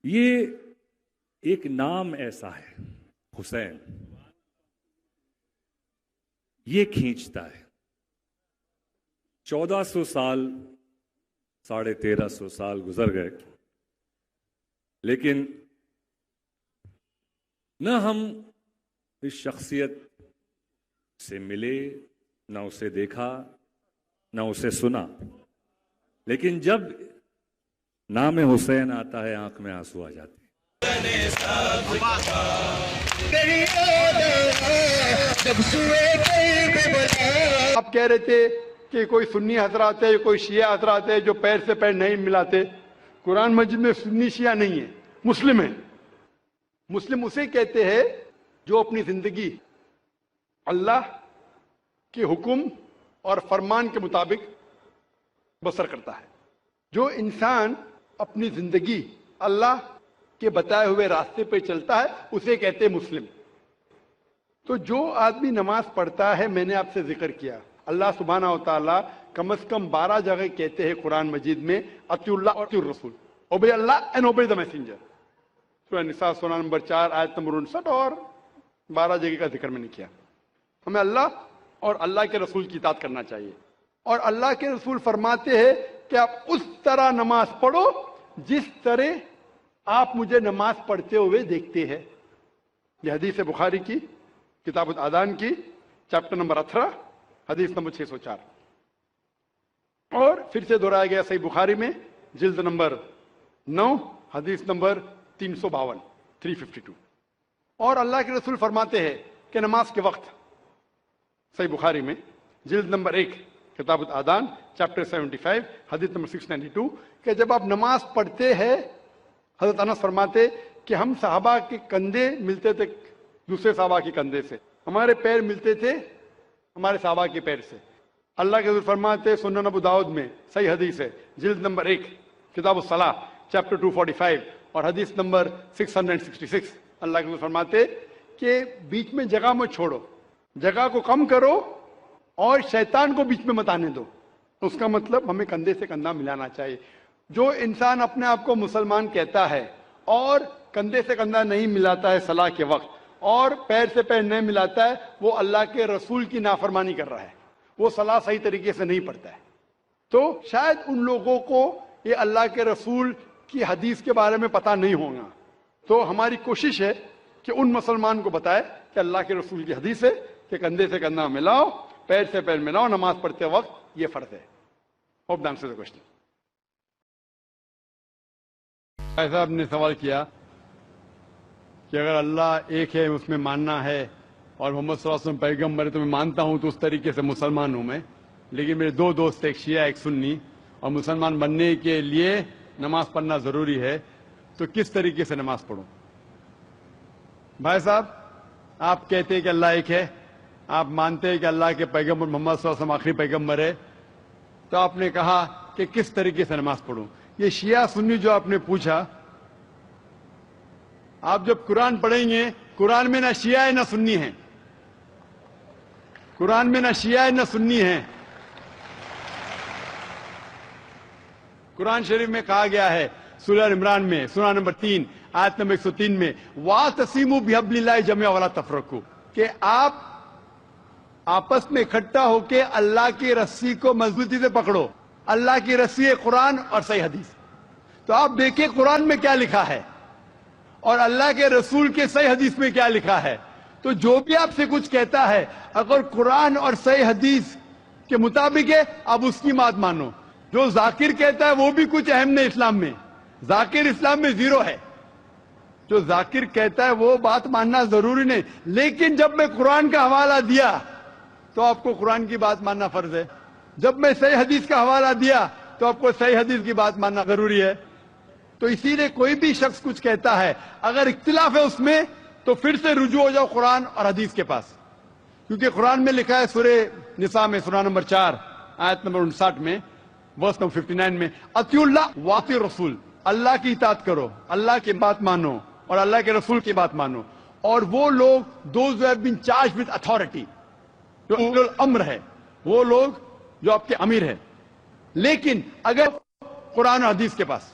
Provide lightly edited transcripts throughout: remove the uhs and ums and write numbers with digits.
یہ ایک نام ایسا ہے حسین، یہ کھینچتا ہے۔ 1400 سال 1350 سال گزر گئے، لیکن نہ ہم اس شخصیت سے ملے، نہ اسے دیکھا، نہ اسے سنا، لیکن جب نام حسین آتا ہے آنکھ میں آنسو آ جاتے ہیں۔ آپ کہہ رہے تھے کہ کوئی سنی حضرات ہے، کوئی شیعہ حضرات ہے جو پیر سے پیر نہیں ملاتے۔ قرآن مجید میں سنی شیعہ نہیں ہے، مسلم ہے۔ مسلم اسے کہتے ہیں جو اپنی زندگی اللہ کے حکم اور فرمان کے مطابق بسر کرتا ہے۔ جو انسان اپنی زندگی اللہ کے بتائے ہوئے راستے پہ چلتا ہے اسے کہتے ہیں مسلم۔ تو جو آدمی نماز پڑھتا ہے، میں نے آپ سے ذکر کیا، اللہ سبحانہ و تعالیٰ کم از کم 12 جگہ کہتے ہیں قرآن مجید میں اطیعوا اللہ اور اطیعوا الرسول، obey Allah and obey the messenger. سورہ نساء سورہ نمبر 4 آیت نمبر 59 اور 12 جگہ کا ذکر میں نے کیا۔ ہمیں اللہ اور اللہ کے رسول کی اطاعت کرنا چاہیے، اور اللہ کے رسول فرماتے ہیں کہ آپ اس طرح نماز پڑھو جس طرح آپ مجھے نماز پڑھتے ہوئے دیکھتے ہیں۔ یہ حدیث بخاری کی کتاب الادان کی چیپٹر نمبر 18 حدیث نمبر 604، اور پھر سے دہرایا گیا صحیح بخاری میں جلد نمبر 9 حدیث نمبر 352 352۔ اور اللہ کے رسول فرماتے ہیں کہ نماز کے وقت صحیح بخاری میں جلد نمبر 1 کتاب الادان چیپٹر 75 حدیث نمبر 692 کہ جب آپ نماز پڑھتے ہیں، حضرت انس فرماتے کہ ہم صحابہ کے کندھے ملتے تھے دوسرے صحابہ کے کندھے سے، ہمارے پیر ملتے تھے ہمارے صحابہ کے پیر سے۔ اللہ کے رسول فرماتے سنن ابو داؤد میں صحیح حدیث ہے جلد نمبر 1 کتاب الصلاۃ چیپٹر 245 اور حدیث نمبر 666، اللہ کے رسول فرماتے کہ بیچ میں جگہ مت چھوڑو، جگہ کو کم کرو اور شیطان کو بیچ میں مت آنے دو۔ اس کا مطلب ہمیں کندھے سے کندھا ملانا چاہیے۔ جو انسان اپنے آپ کو مسلمان کہتا ہے اور کندھے سے کندھا نہیں ملاتا ہے صلاح کے وقت، اور پیر سے پیر نہیں ملاتا ہے، وہ اللہ کے رسول کی نافرمانی کر رہا ہے، وہ صلاح صحیح طریقے سے نہیں پڑھتا ہے۔ تو شاید ان لوگوں کو یہ اللہ کے رسول کی حدیث کے بارے میں پتہ نہیں ہوگا، تو ہماری کوشش ہے کہ ان مسلمان کو بتائے کہ اللہ کے رسول کی حدیث ہے کہ کندھے سے کندھا ملاؤ، پیر سے پیر ملاؤ نماز پڑھتے وقت، یہ فرض ہے۔ Hope the answer the question. بھائی صاحب نے سوال کیا کہ اگر اللہ ایک ہے اس میں ماننا ہے اور محمد صلی اللہ علیہ وسلم پیغمبر ہے تو میں مانتا ہوں، تو اس طریقے سے مسلمان ہوں میں، لیکن میرے 2 دوست، ایک شیعہ ایک سنی، اور مسلمان بننے کے لیے نماز پڑھنا ضروری ہے، تو کس طریقے سے نماز پڑھوں؟ بھائی صاحب، آپ کہتے ہیں کہ اللہ ایک ہے، آپ مانتے ہیں کہ اللہ کے پیغمبر محمد صلی اللہ علیہ وسلم آخری پیغمبر ہے، تو آپ نے کہا کہ کس طریقے سے نماز پڑھوں؟ یہ شیعہ سنی جو آپ نے پوچھا، آپ جب قرآن پڑھیں گے، قرآن میں نہ شیعہ ہے نہ سنی ہے، قرآن میں نہ شیعہ ہے نہ سنی ہے۔ قرآن شریف میں کہا گیا ہے سورہ عمران میں سورہ نمبر 3 آیت نمبر 103 میں وَاعْتَصِمُوا بِحَبْلِ اللَّهِ جَمِيعًا وَلَا تَفَرَّقُوا، کہ آپ آپس میں اکٹھا ہو کے اللہ کی رسی کو مضبوطی سے پکڑو۔ اللہ کی رسی ہے قرآن اور صحیح حدیث۔ تو آپ دیکھیں قرآن میں کیا لکھا ہے اور اللہ کے رسول کے صحیح حدیث میں کیا لکھا ہے۔ تو جو بھی آپ سے کچھ کہتا ہے اگر قرآن اور صحیح حدیث کے مطابق ہے، آپ اس کی بات مانو۔ جو ذاکر کہتا ہے وہ بھی کچھ اہم نہیں اسلام میں، ذاکر اسلام میں 0 ہے۔ جو ذاکر کہتا ہے وہ بات ماننا ضروری نہیں، لیکن جب میں قرآن کا حوالہ دیا تو آپ کو قرآن کی بات ماننا فرض ہے، جب میں صحیح حدیث کا حوالہ دیا تو آپ کو صحیح حدیث کی بات ماننا ضروری ہے۔ تو اسی لیے کوئی بھی شخص کچھ کہتا ہے، اگر اختلاف ہے اس میں تو پھر سے رجوع ہو جاؤ قرآن اور حدیث کے پاس، کیونکہ قرآن میں لکھا ہے سورہ نساء میں سورہ نمبر 4 آیت نمبر 59 میں ورس نمبر 59 میں اطیعوا اللہ واطیعوا الرسول، اللہ کی اطاعت کرو، اللہ کی بات مانو اور اللہ کے رسول کی بات مانو۔ اور وہ لوگ those who have been charged with authority، جو اولو الامر ہے، وہ لوگ جو آپ کے امیر ہے۔ لیکن اگر قرآن و حدیث کے پاس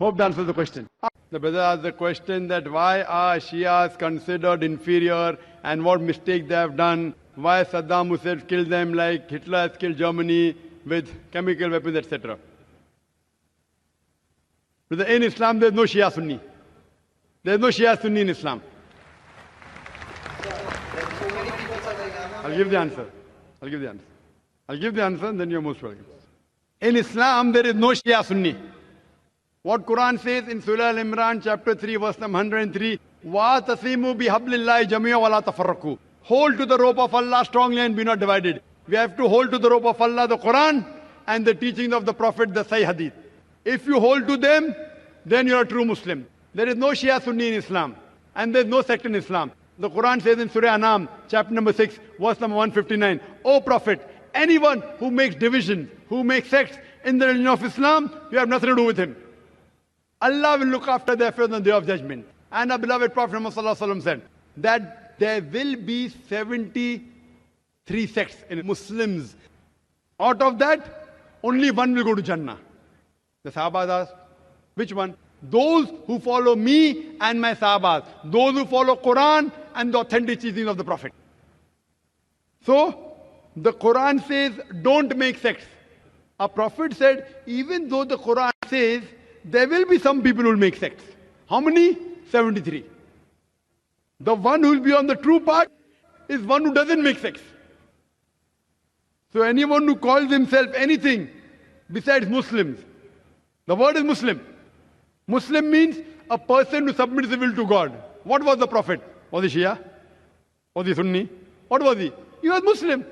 Hope that answers the question. The brother asked the question that why are Shias considered inferior and what mistake they have done, why Saddam Hussein killed them like Hitler has killed Germany with chemical weapons, etc. Brother, in Islam there is no Shia Sunni. There is no Shia Sunni in Islam. I'll give the answer. I'll give the answer and then you're most welcome. In Islam there is no Shia Sunni. What Quran says in Surah Al-Imran chapter 3 verse number 103, وَاتَصِمُوا بِحَبْلِ اللَّهِ جَمِيعًا وَلَا تَفَرَّقُوا. Hold to the rope of Allah strongly and be not divided. We have to hold to the rope of Allah, the Quran, and the teachings of the Prophet, the Sahih Hadith. If you hold to them, then you're a true Muslim. There is no Shia Sunni in Islam, and there's no sect in Islam. The Quran says in Surah Anam, chapter number 6, verse number 159, O Prophet, anyone who makes division, who makes sects in the religion of Islam, you have nothing to do with him. Allah will look after the affairs on the day of judgment. And our beloved Prophet Muhammad sallallahu alaihi wasallam said that there will be 73 sects in Muslims. Out of that, only one will go to Jannah. The Sahabas asked, which one? Those who follow me and my Sahabas. Those who follow Quran and the authentic teachings of the Prophet. So, the Quran says, don't make sects. Our Prophet said, even though the Quran says, there will be some people who will make sects. How many? 73. The one who will be on the true path is one who doesn't make sects. So anyone who calls himself anything besides Muslims, the word is Muslim. Muslim means a person who submits his will to God. What was the Prophet? Was he Shia? Was he Sunni? What was he? He was Muslim.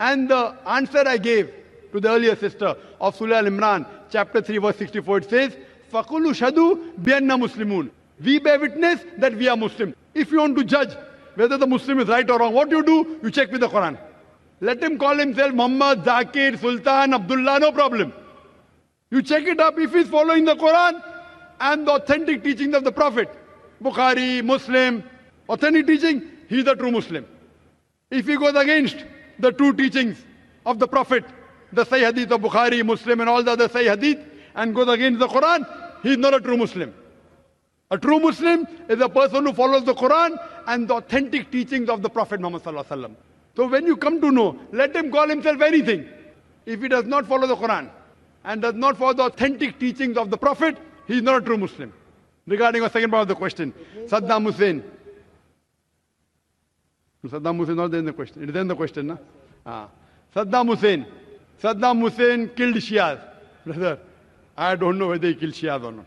And the answer I gave to the earlier sister of Surah Al-Imran, chapter 3, verse 64, it says, فَقُلُوا شَهِدُوا بِأَنَّا مُسْلِمُونَ. We bear witness that we are Muslim. If you want to judge whether the Muslim is right or wrong, what do? You check with the Quran. Let him call himself Muhammad, Zakir, Sultan, Abdullah, no problem. You check it up. If he's following the Quran and the authentic teachings of the Prophet, Bukhari, Muslim, authentic teaching, he's a true Muslim. If he goes against the true teachings of the Prophet, the Sahih Hadith of Bukhari, Muslim and all the other Sahih Hadith, and goes against the Quran, he is not a true Muslim. A true Muslim is a person who follows the Quran and the authentic teachings of the Prophet Muhammad sallallahu alaihi wasallam. So when you come to know, let him call himself anything. If he does not follow the Quran and does not follow the authentic teachings of the Prophet, he is not a true Muslim. Regarding our second part of the question, Saddam Hussein. Saddam Hussein is not there in the question. It is in the question, na? Saddam Hussein killed Shias. Brother, I don't know whether he killed Shias or not.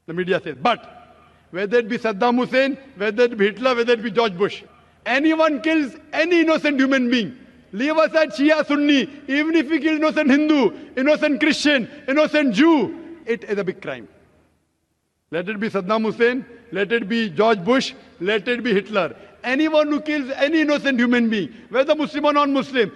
The media says. But whether it be Saddam Hussein, whether it be Hitler, whether it be George Bush, anyone kills any innocent human being, leave aside Shia, Sunni, even if he kills innocent Hindu, innocent Christian, innocent Jew, it is a big crime. Let it be Saddam Hussein, let it be George Bush, let it be Hitler. Anyone who kills any innocent human being, whether Muslim or non-Muslim,